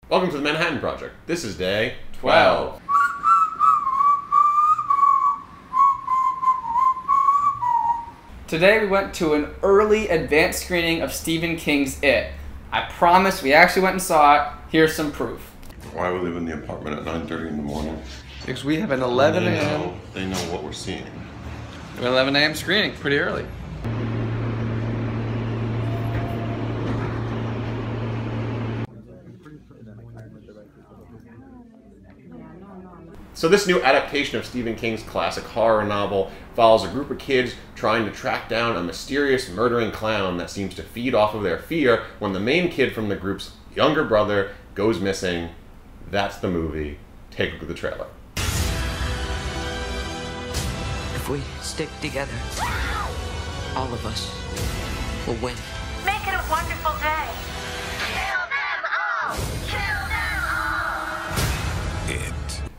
Welcome to the Manhattan Project. This is day 12. Today we went to an early advanced screening of Stephen King's It. I promise we actually went and saw it. Here's some proof. Why we live in the apartment at 9:30 in the morning? Because we have an 11 a.m. They know what we're seeing. 11 a.m. screening, pretty early. So this new adaptation of Stephen King's classic horror novel follows a group of kids trying to track down a mysterious murdering clown that seems to feed off of their fear when the main kid from the group's younger brother goes missing. That's the movie. Take a look at the trailer. If we stick together, all of us will win. Make it a wonderful day. Kill them all! Kill them all!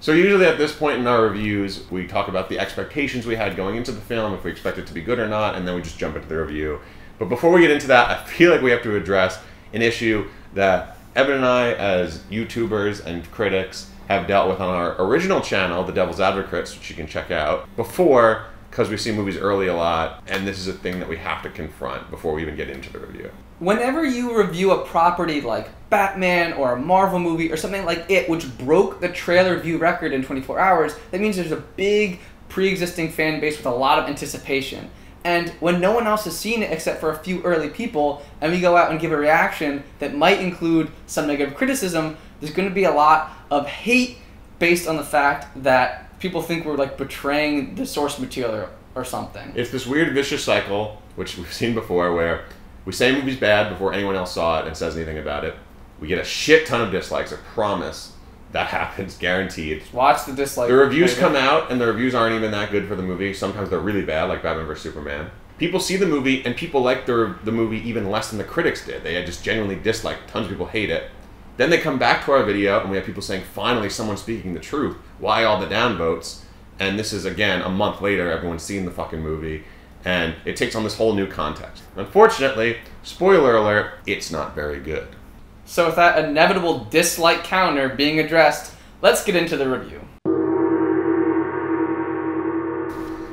So usually at this point in our reviews, we talk about the expectations we had going into the film, if we expect it to be good or not, and then we just jump into the review. But before we get into that, I feel like we have to address an issue that Evan and I, as YouTubers and critics, have dealt with on our original channel, The Devil's Advocates, which you can check out, before, because we see movies early a lot, and this is a thing that we have to confront before we even get into the review. Whenever you review a property like Batman or a Marvel movie or something like It, which broke the trailer view record in 24 hours, that means there's a big pre-existing fan base with a lot of anticipation. And when no one else has seen it except for a few early people, and we go out and give a reaction that might include some negative criticism, there's going to be a lot of hate based on the fact that people think we're like betraying the source material or something. It's this weird vicious cycle, which we've seen before, where we say a movie's bad before anyone else saw it and says anything about it. We get a shit ton of dislikes, I promise. That happens, guaranteed. Watch the dislike. The reviews come out, and the reviews aren't even that good for the movie. Sometimes they're really bad, like Batman vs. Superman. People see the movie, and people like the movie even less than the critics did. They just genuinely dislike. Tons of people hate it. Then they come back to our video, and we have people saying, finally, someone's speaking the truth. Why all the downvotes? And this is, again, a month later, everyone's seen the fucking movie, and it takes on this whole new context. Unfortunately, spoiler alert, it's not very good. So with that inevitable dislike counter being addressed, let's get into the review.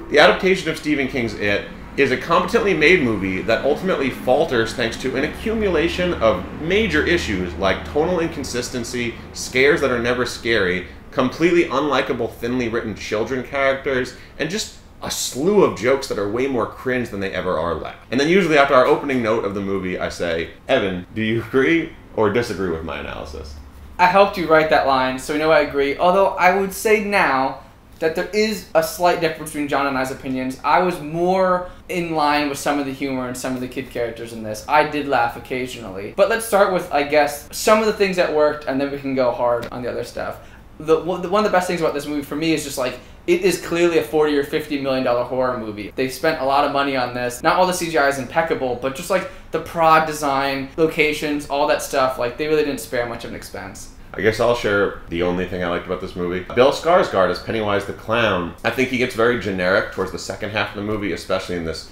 The adaptation of Stephen King's It is a competently made movie that ultimately falters thanks to an accumulation of major issues like tonal inconsistency, scares that are never scary, completely unlikable thinly written children characters, and just a slew of jokes that are way more cringe than they ever are left. And then usually after our opening note of the movie, I say, Evan, do you agree or disagree with my analysis? I helped you write that line, so you know I agree. Although I would say now that there is a slight difference between John and I's opinions. I was more in line with some of the humor and some of the kid characters in this. I did laugh occasionally. But let's start with, I guess, some of the things that worked, and then we can go hard on the other stuff. One of the best things about this movie for me is just like, it is clearly a $40 or $50 million horror movie. They spent a lot of money on this. Not all the CGI is impeccable, but just like the prod design, locations, all that stuff, like they really didn't spare much of an expense. I guess I'll share the only thing I liked about this movie. Bill Skarsgard as Pennywise the Clown. I think he gets very generic towards the second half of the movie, especially in this,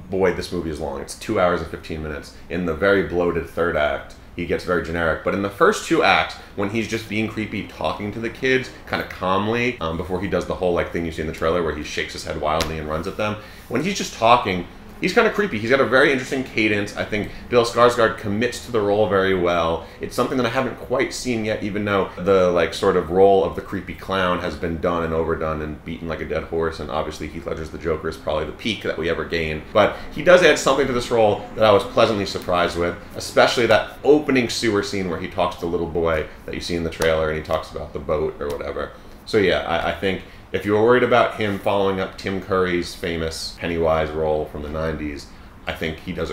boy, this movie is long. It's 2 hours and 15 minutes. In the very bloated third act, he gets very generic. But in the first two acts, when he's just being creepy, talking to the kids kind of calmly, before he does the whole like thing you see in the trailer where he shakes his head wildly and runs at them, when he's just talking, he's kind of creepy. He's got a very interesting cadence. I think Bill Skarsgård commits to the role very well. It's something that I haven't quite seen yet, even though the like sort of role of the creepy clown has been done and overdone and beaten like a dead horse, and obviously Heath Ledger's the Joker is probably the peak that we ever gained. But he does add something to this role that I was pleasantly surprised with, especially that opening sewer scene where he talks to the little boy that you see in the trailer and he talks about the boat or whatever. So yeah, I think if you were worried about him following up Tim Curry's famous Pennywise role from the 90s, I think he does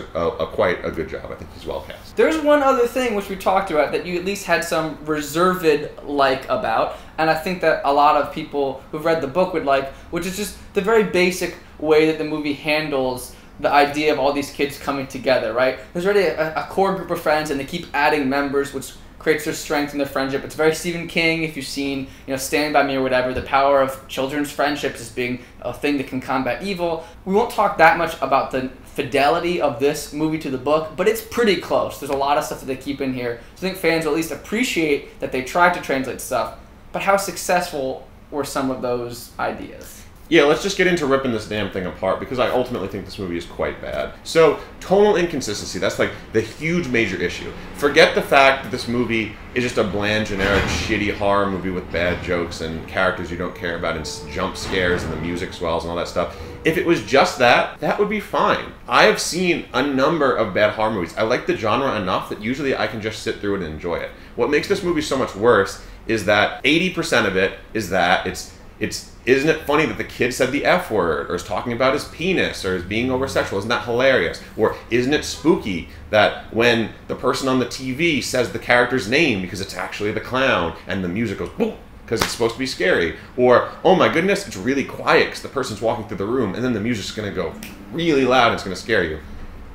quite a good job. I think he's well cast. There's one other thing which we talked about that you at least had some reserved-like about, and I think that a lot of people who've read the book would like, which is just the very basic way that the movie handles the idea of all these kids coming together, right? There's already a core group of friends, and they keep adding members, which creates their strength in their friendship. It's very Stephen King. If you've seen, Stand By Me or whatever, the power of children's friendships as being a thing that can combat evil. We won't talk that much about the fidelity of this movie to the book, but it's pretty close. There's a lot of stuff that they keep in here. So I think fans will at least appreciate that they tried to translate stuff, but how successful were some of those ideas? Yeah, let's just get into ripping this damn thing apart, because I ultimately think this movie is quite bad. So, tonal inconsistency, that's like the huge major issue. Forget the fact that this movie is just a bland, generic, shitty horror movie with bad jokes and characters you don't care about and jump scares and the music swells and all that stuff. If it was just that, that would be fine. I have seen a number of bad horror movies. I like the genre enough that usually I can just sit through it and enjoy it. What makes this movie so much worse is that 80% of it is that isn't it funny that the kid said the F word, or is talking about his penis, or is being over-sexual? Isn't that hilarious? Or isn't it spooky that when the person on the TV says the character's name because it's actually the clown, and the music goes boom, because it's supposed to be scary? Or, oh my goodness, it's really quiet because the person's walking through the room, and then the music's going to go really loud and it's going to scare you.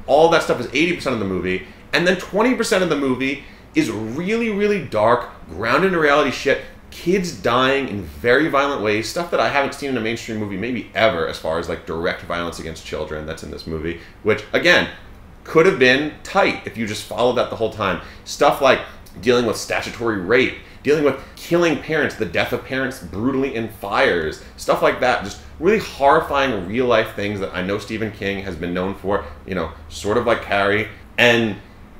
All that stuff is 80% of the movie, and then 20% of the movie is really, really dark, grounded in reality shit, kids dying in very violent ways, stuff that I haven't seen in a mainstream movie maybe ever, as far as like direct violence against children that's in this movie, which again could have been tight if you just followed that the whole time. Stuff like dealing with statutory rape, dealing with killing parents, the death of parents brutally in fires, stuff like that. Just really horrifying real life things that I know Stephen King has been known for, you know, sort of like Carrie. And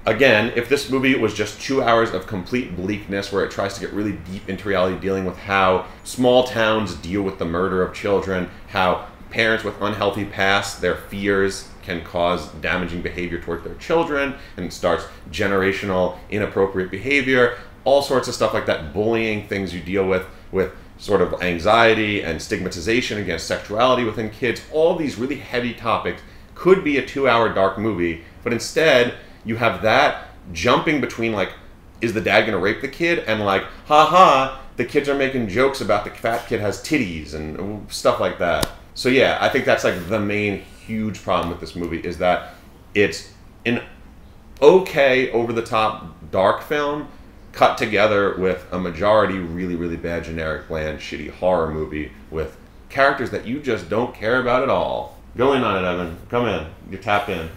again, if this movie was just 2 hours of complete bleakness where it tries to get really deep into reality, dealing with how small towns deal with the murder of children, how parents with unhealthy pasts, their fears can cause damaging behavior towards their children, and it starts generational inappropriate behavior, all sorts of stuff like that, bullying, things you deal with sort of anxiety and stigmatization against sexuality within kids, all these really heavy topics could be a 2-hour dark movie, but instead you have that jumping between, like, is the dad going to rape the kid? And, like, haha, the kids are making jokes about the fat kid has titties and stuff like that. So, yeah, I think that's, like, the main huge problem with this movie, is that it's an okay, over-the-top dark film cut together with a majority really, really bad, generic, bland, shitty horror movie with characters that you just don't care about at all. Go in on it, Evan. Come in. You're tapped in.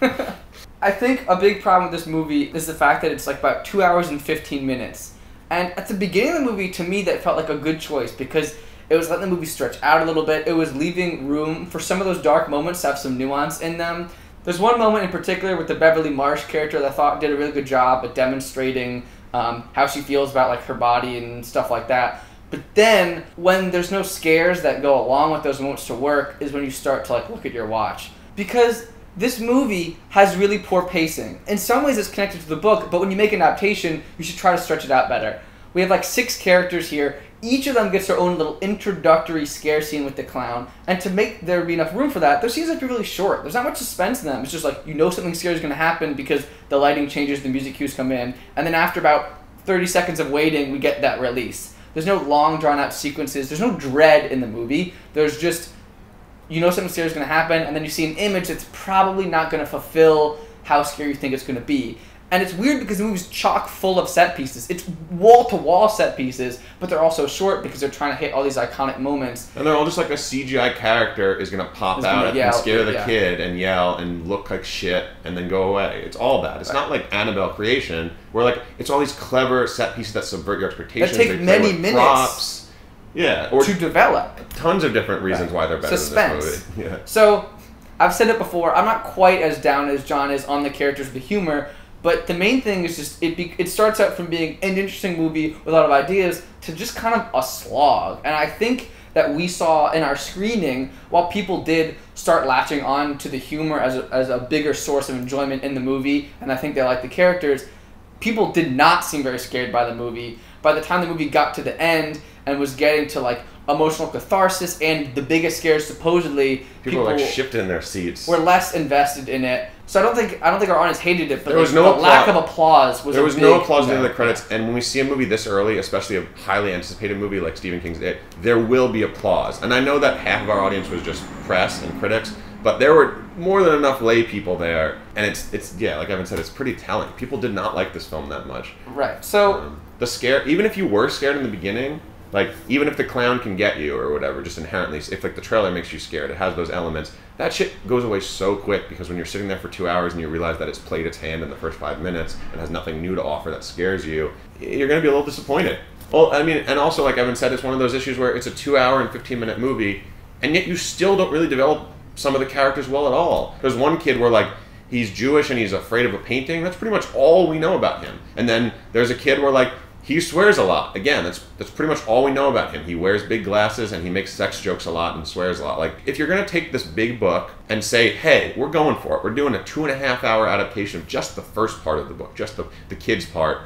I think a big problem with this movie is the fact that it's like about 2 hours and 15 minutes. And at the beginning of the movie, to me, that felt like a good choice, because it was letting the movie stretch out a little bit. It was leaving room for some of those dark moments to have some nuance in them. There's one moment in particular with the Beverly Marsh character that I thought did a really good job at demonstrating how she feels about like her body and stuff like that. But then, when there's no scares that go along with those moments to work, is when you start to like look at your watch. Because this movie has really poor pacing. In some ways it's connected to the book, but when you make an adaptation, you should try to stretch it out better. We have like 6 characters here. Each of them gets their own little introductory scare scene with the clown. And to make there be enough room for that, those scenes have to be really short. There's not much suspense in them. It's just like, you know something scary is going to happen because the lighting changes, the music cues come in. And then after about 30 seconds of waiting, we get that release. There's no long drawn out sequences. There's no dread in the movie. There's just, you know something scary is going to happen, and then you see an image that's probably not going to fulfill how scary you think it's going to be. And it's weird because the movie's chock full of set pieces. It's wall-to-wall set pieces, but they're also short because they're trying to hit all these iconic moments. And they're all just like a CGI character is going to pop out and scare the kid and yell and look like shit and then go away. It's all that. It's not like Annabelle Creation, where like it's all these clever set pieces that subvert your expectations. That take many minutes. Props. Yeah, or to develop. Tons of different reasons why they're better than this movie. Yeah. So, I've said it before, I'm not quite as down as John is on the characters with the humor, but the main thing is just, it starts out from being an interesting movie with a lot of ideas to just kind of a slog. And I think that we saw in our screening, while people did start latching on to the humor as a bigger source of enjoyment in the movie, and I think they liked the characters, people did not seem very scared by the movie. By the time the movie got to the end and was getting to like emotional catharsis and the biggest scares supposedly, people were like shifting in their seats. Were less invested in it. So I don't think our audience hated it, but there was no lack of applause was. There was no applause during the credits, and when we see a movie this early, especially a highly anticipated movie like Stephen King's It, there will be applause. And I know that half of our audience was just press and critics, but there were more than enough lay people there, and it's yeah, like Evan said, it's pretty telling. People did not like this film that much. Right. So the scare, even if you were scared in the beginning, Like, even if the clown can get you or whatever, just inherently, if like the trailer makes you scared, it has those elements, that shit goes away so quick, because when you're sitting there for 2 hours and you realize that it's played its hand in the first 5 minutes and has nothing new to offer that scares you, you're going to be a little disappointed. Well, I mean, and also, like Evan said, it's one of those issues where it's a 2 hour and 15-minute movie, and yet you still don't really develop some of the characters well at all. There's one kid where, like, he's Jewish and he's afraid of a painting. That's pretty much all we know about him. And then there's a kid where, like, he swears a lot. Again, that's pretty much all we know about him. He wears big glasses and he makes sex jokes a lot and swears a lot. Like, if you're going to take this big book and say, hey, we're going for it. We're doing a 2.5 hour adaptation of just the first part of the book, just the kid's part.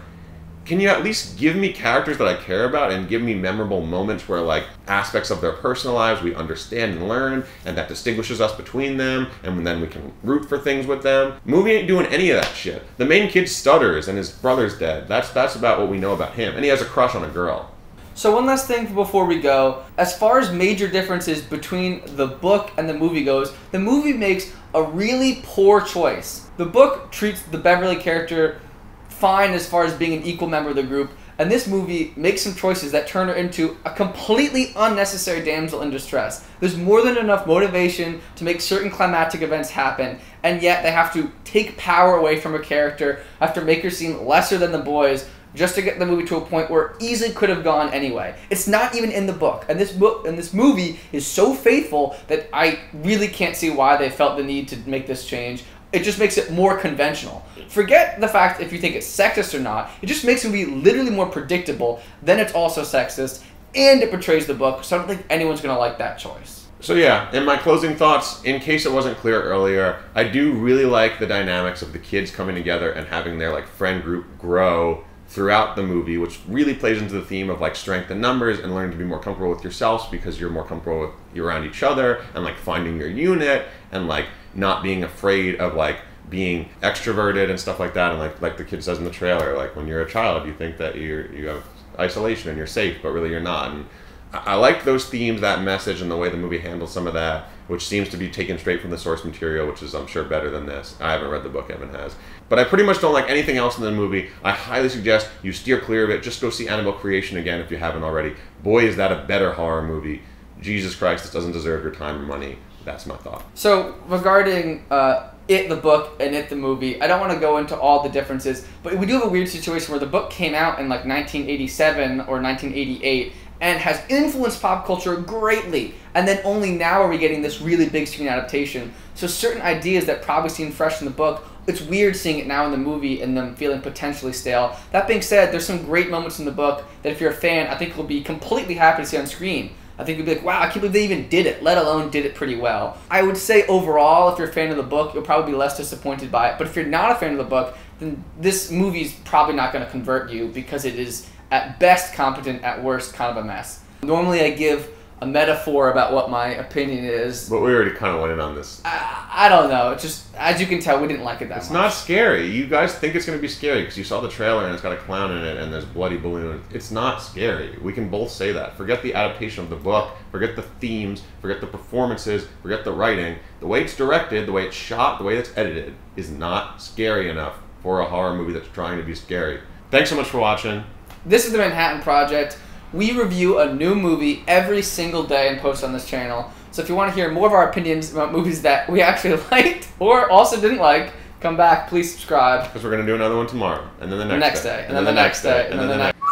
Can you at least give me characters that I care about and give me memorable moments where, like, aspects of their personal lives we understand and learn, and that distinguishes us between them, and then we can root for things with them? Movie ain't doing any of that shit. The main kid stutters and his brother's dead. That's about what we know about him. And he has a crush on a girl. So one last thing before we go. As far as major differences between the book and the movie goes, the movie makes a really poor choice. The book treats the Beverly character fine as far as being an equal member of the group, and this movie makes some choices that turn her into a completely unnecessary damsel in distress. There's more than enough motivation to make certain climactic events happen, and yet they have to take power away from her character, have to make her seem lesser than the boys, just to get the movie to a point where it easily could have gone anyway. It's not even in the book, and this movie is so faithful that I really can't see why they felt the need to make this change. It just makes it more conventional. Forget the fact if you think it's sexist or not. It just makes it be literally more predictable. Then it's also sexist, and it betrays the book, so I don't think anyone's going to like that choice. So yeah, in my closing thoughts, in case it wasn't clear earlier, I do really like the dynamics of the kids coming together and having their, like, friend group grow throughout the movie, which really plays into the theme of, like, strength in numbers and learning to be more comfortable with yourselves because you're more comfortable with you around each other, and, like, finding your unit, and, like, not being afraid of, like, being extroverted and stuff like that. And like the kid says in the trailer, like, when you're a child you think that you have isolation and you're safe, but really you're not. And I like those themes, that message, and the way the movie handles some of that, which seems to be taken straight from the source material, which is, I'm sure, better than this. I haven't read the book, Evan has. But I pretty much don't like anything else in the movie. I highly suggest you steer clear of it. Just go see Annabelle Creation again if you haven't already. Boy, is that a better horror movie. Jesus Christ, this doesn't deserve your time or money. That's my thought. So, regarding It, the book, and It, the movie, I don't want to go into all the differences, but we do have a weird situation where the book came out in, like, 1987 or 1988, and has influenced pop culture greatly, and then only now are we getting this really big screen adaptation. So certain ideas that probably seem fresh in the book, it's weird seeing it now in the movie and them feeling potentially stale. That being said, there's some great moments in the book that if you're a fan, I think you'll be completely happy to see on screen. I think you'll be like, wow, I can't believe they even did it, let alone did it pretty well. I would say overall, if you're a fan of the book, you'll probably be less disappointed by it. But if you're not a fan of the book, then this movie's probably not going to convert you because it is, at best, competent, at worst, kind of a mess. Normally I give a metaphor about what my opinion is. But we already kind of went in on this. I don't know. It's just, as you can tell, we didn't like it that much. It's not scary. You guys think it's going to be scary because you saw the trailer and it's got a clown in it and there's bloody balloon. It's not scary. We can both say that. Forget the adaptation of the book. Forget the themes. Forget the performances. Forget the writing. The way it's directed, the way it's shot, the way it's edited is not scary enough for a horror movie that's trying to be scary. Thanks so much for watching. This is The Manhattan Project. We review a new movie every single day and post on this channel. So if you want to hear more of our opinions about movies that we actually liked or also didn't like, come back, please subscribe. Because we're going to do another one tomorrow. And then the next day. And then the next day. And then the next day.